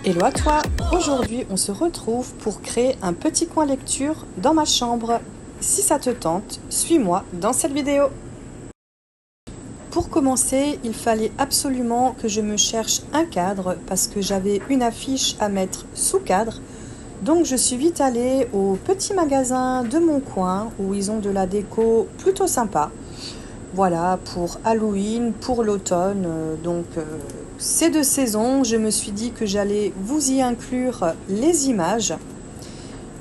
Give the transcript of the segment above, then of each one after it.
Hello à toi! Aujourd'hui, on se retrouve pour créer un petit coin lecture dans ma chambre. Si ça te tente, suis-moi dans cette vidéo. Pour commencer, il fallait absolument que je me cherche un cadre parce que j'avais une affiche à mettre sous cadre. Donc je suis vite allée au petit magasin de mon coin où ils ont de la déco plutôt sympa. Voilà, pour Halloween, pour l'automne, c'est de saison. Je me suis dit que j'allais vous y inclure les images.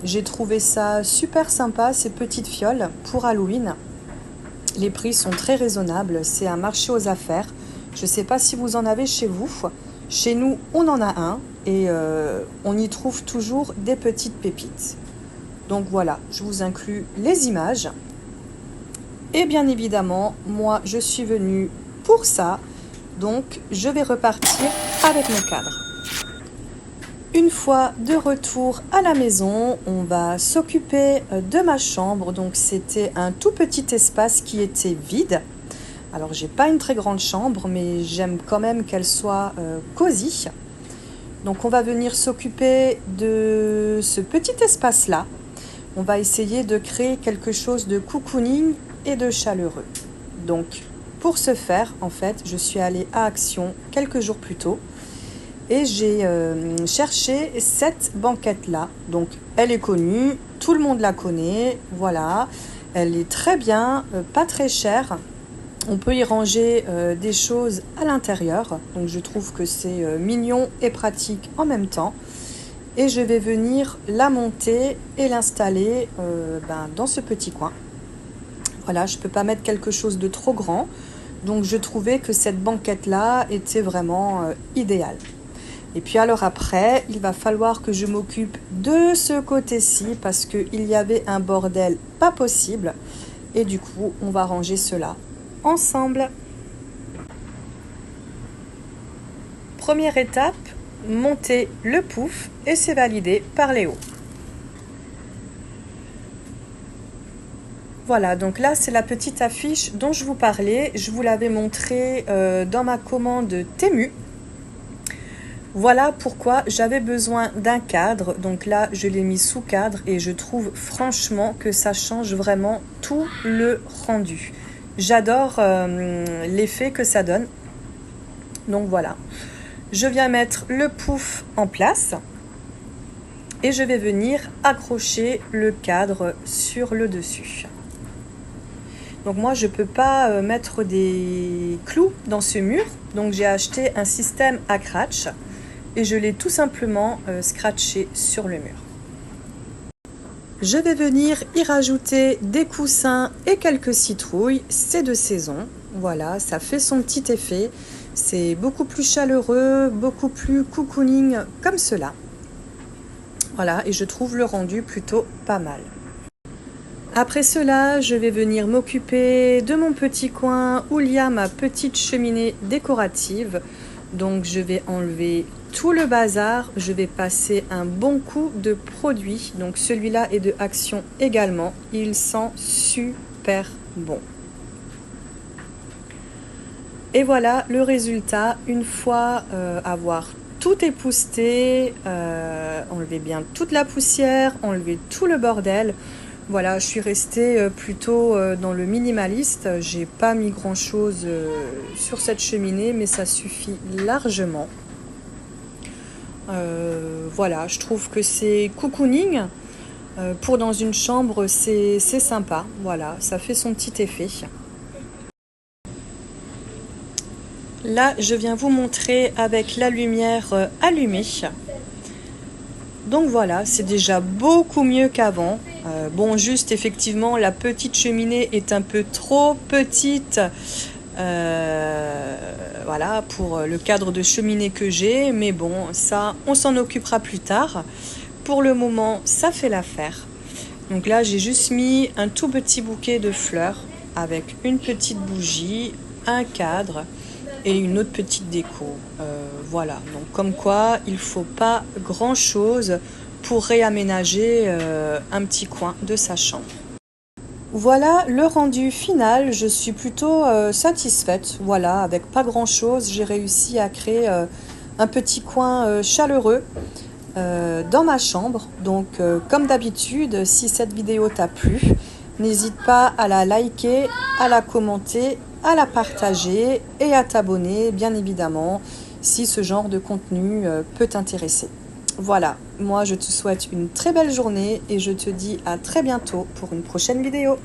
J'ai trouvé ça super sympa, ces petites fioles pour Halloween. Les prix sont très raisonnables, c'est un marché aux affaires. Je ne sais pas si vous en avez chez vous. Chez nous, on en a un et on y trouve toujours des petites pépites. Donc voilà, je vous inclus les images. Et bien évidemment, moi, je suis venue pour ça. Donc, je vais repartir avec mon cadre. Une fois de retour à la maison, on va s'occuper de ma chambre. Donc, c'était un tout petit espace qui était vide. Alors, j'ai pas une très grande chambre, mais j'aime quand même qu'elle soit cosy. Donc, on va venir s'occuper de ce petit espace-là. On va essayer de créer quelque chose de cocooning et de chaleureux. Donc, pour ce faire, en fait, je suis allée à Action quelques jours plus tôt et j'ai cherché cette banquette-là. Donc, elle est connue, tout le monde la connaît, voilà. Elle est très bien, pas très chère. On peut y ranger des choses à l'intérieur. Donc, je trouve que c'est mignon et pratique en même temps. Et je vais venir la monter et l'installer dans ce petit coin. Voilà, je ne peux pas mettre quelque chose de trop grand. Donc, je trouvais que cette banquette-là était vraiment idéale. Et puis alors après, il va falloir que je m'occupe de ce côté-ci parce qu'il y avait un bordel pas possible. Et du coup, on va ranger cela ensemble. Première étape, monter le pouf et c'est validé par Léo. Voilà, donc là, c'est la petite affiche dont je vous parlais. Je vous l'avais montré dans ma commande Temu. Voilà pourquoi j'avais besoin d'un cadre. Donc là, je l'ai mis sous cadre et je trouve franchement que ça change vraiment tout le rendu. J'adore l'effet que ça donne. Donc voilà, je viens mettre le pouf en place et je vais venir accrocher le cadre sur le dessus. Donc moi, je ne peux pas mettre des clous dans ce mur. Donc j'ai acheté un système à scratch et je l'ai tout simplement scratché sur le mur. Je vais venir y rajouter des coussins et quelques citrouilles. C'est de saison. Voilà, ça fait son petit effet. C'est beaucoup plus chaleureux, beaucoup plus cocooning comme cela. Voilà, et je trouve le rendu plutôt pas mal. Après cela, je vais venir m'occuper de mon petit coin où il y a ma petite cheminée décorative. Donc je vais enlever tout le bazar, je vais passer un bon coup de produit. Donc celui-là est de Action également, il sent super bon. Et voilà le résultat, une fois avoir tout épousseté, enlever bien toute la poussière, enlever tout le bordel. Voilà, je suis restée plutôt dans le minimaliste. J'ai pas mis grand chose sur cette cheminée, mais ça suffit largement. Voilà, je trouve que c'est cocooning. Pour dans une chambre, c'est sympa. Voilà, ça fait son petit effet. Là, je viens vous montrer avec la lumière allumée. Donc voilà, c'est déjà beaucoup mieux qu'avant. Bon, juste effectivement, la petite cheminée est un peu trop petite voilà, pour le cadre de cheminée que j'ai. Mais bon, ça, on s'en occupera plus tard. Pour le moment, ça fait l'affaire. Donc là, j'ai juste mis un tout petit bouquet de fleurs avec une petite bougie, un cadre et une autre petite déco. Voilà, donc comme quoi il ne faut pas grand chose pour réaménager un petit coin de sa chambre. Voilà le rendu final, je suis plutôt satisfaite. Voilà, avec pas grand chose, j'ai réussi à créer un petit coin chaleureux dans ma chambre. Donc comme d'habitude, si cette vidéo t'a plu, n'hésite pas à la liker, à la commenter, à la partager et à t'abonner, bien évidemment, si ce genre de contenu peut t'intéresser. Voilà, moi je te souhaite une très belle journée et je te dis à très bientôt pour une prochaine vidéo.